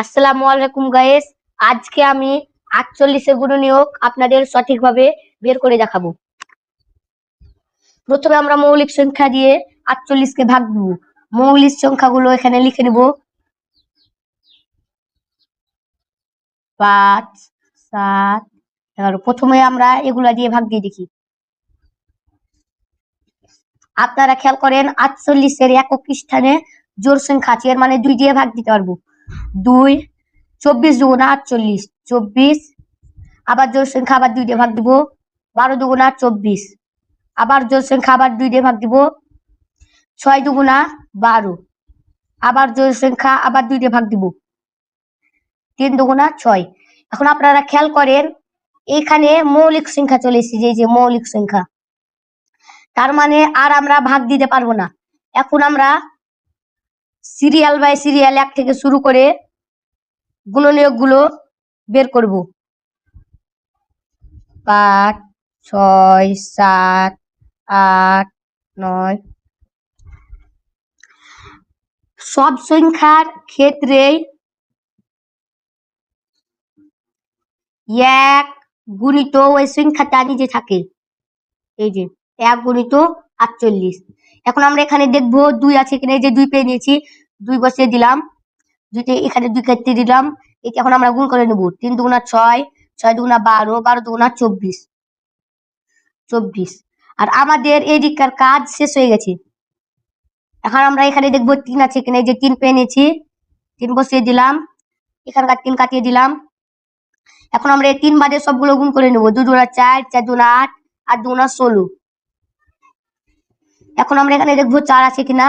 আসসালামু আলাইকুম গাইস। আজকে আমি 48 গুণনীয়ক আপনাদের সঠিকভাবে বের করে দেখাবো। প্রথমে আমরা মৌলিক সংখ্যা দিয়ে 48 কে ভাগ দেব। মৌলিক সংখ্যাগুলো এখানে লিখে নেব। 5, 7, 11। প্রথমে আমরা এগুলা দিয়ে ভাগ দিয়ে দেখি। আপনারা খেয়াল করেন 48 এর একক স্থানে জোড় সংখ্যা আছে, এর মানে 2 দিয়ে ভাগ দিতে পারবো। 2, 24 দুগুণা 48, 24। আবার জোড় সংখ্যা আবার 2 দিয়ে ভাগ দিব। 12 দুগুণা 24। আবার জোড় সংখ্যা আবার 2 দিয়ে ভাগ দিব। 6 দুগুণা 12। আবার জোড় সংখ্যা আবার 2 দিয়ে ভাগ দিব। 3 দুগুণা 6। এখন আপনারা খেয়াল করেন এখানে মৌলিক সংখ্যা চলে এসেছে, যে মৌলিক সংখ্যা, তার মানে আর আমরা ভাগ দিতে পারবো না। এখন আমরা সিরিয়াল বাই সিরিয়াল 1 থেকে শুরু করে গুণনীয়ক গুলো বের করব। 5, 6, 7, 8, 9। সব সংখ্যার ক্ষেত্রেই 1 গুণিত ওই সংখ্যাটা নিজে থাকে। এই যে 1 গুণিত 48। এখন আমরা এখানে দেখবো 2 আছে কিনা। এই যে 2 পেয়ে নিয়েছি, 2 বসিয়ে দিলাম। 2তে এখানে 2 কেটে দিলাম। এটা এখন আমরা গুণ করে নেব। 3 দুগুণা 6, 6 দুগুণা 12, 12 দুগুণা 24, 24। আর আমাদের এদিককার কাজ শেষ হয়ে গেছে। এখন আমরা এখানে দেখবো 3 আছে কিনা। এই যে 3 পেয়ে নিয়েছি, 3 বসিয়ে দিলাম। এখানকার 3 কাটিয়ে দিলাম। এখন আমরা এই 3 বাদে সবগুলো গুণ করে নেব। 2 দুগুণা 4, 4 দুগুণা 8, 8 দুগুণা 16। এখন আমরা এখানে দেখবো 4 আছে কিনা।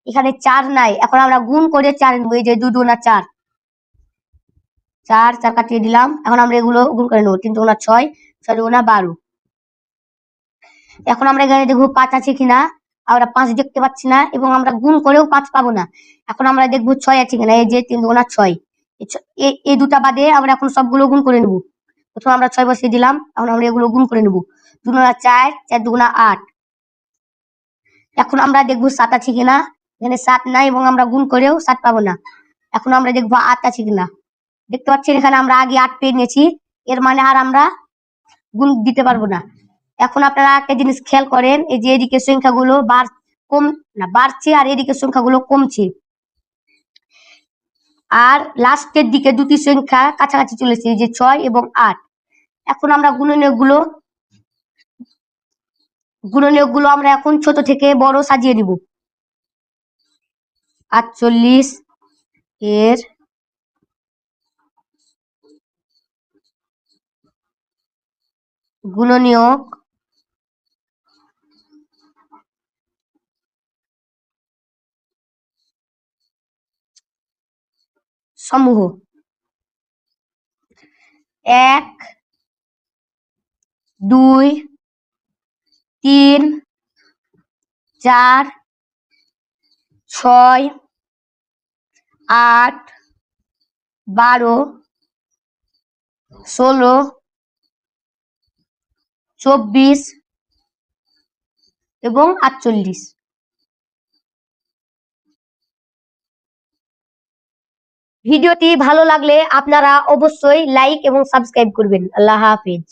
এখানে 4 নাই। এখন আমরা গুণ করে 4 নেব। এই যে 2 দুগুণা 4, 4, 4 কাটিয়ে দিলাম। এখন আমরা এগুলো গুণ করে নেব। 3 দুগুণা 6, 6 দুগুণা 12। এখন আমরা এখানে দেখবো 5 আছে কিনা। আমরা 5 দেখতে পাচ্ছি না এবং আমরা গুণ করেও 5 পাবো না। এখন আমরা দেখবো 6 আছে কিনা। এই যে 3 দুগুণা 6। এই দুটা বাদে আমরা এখন সবগুলো গুণ করে নেব। প্রথমে আমরা 6 বসিয়ে দিলাম। এখন আমরা এগুলো গুণ করে নেব। 2 দুগুণা 4, 4 দুগুণা 8। এখন আমরা দেখবো 7 আছে কিনা। এখানে 7 নাই এবং আমরা গুণ করেও 7 পাবো না। এখন আমরা দেখবো 8 আছে কিনা। দেখতে পাচ্ছেন এখানে আমরা আগে 8 পেয়ে নিয়েছি, এর মানে আর আমরা গুণ দিতে পারবো না। এখন আপনারা একটা জিনিস খেয়াল করেন, এই যে এদিকে সংখ্যাগুলো বাড়ছে আর এদিকে সংখ্যাগুলো কমছে। আর লাস্টের দিকে দুটি সংখ্যা কাছাকাছি চলেছে, এই যে 6 এবং 8। এখন আমরা গুণনীয়কগুলো আমরা এখন ছোট থেকে বড় সাজিয়ে দিব। 48 এর গুণনীয়ক সমূহ 1, 2, 3, 4, 6, 8, 12, 16, 24 এবং 48। ভিডিওটি ভালো লাগলে আপনারা অবশ্যই লাইক এবং সাবস্ক্রাইব করবেন। আল্লাহ হাফেজ।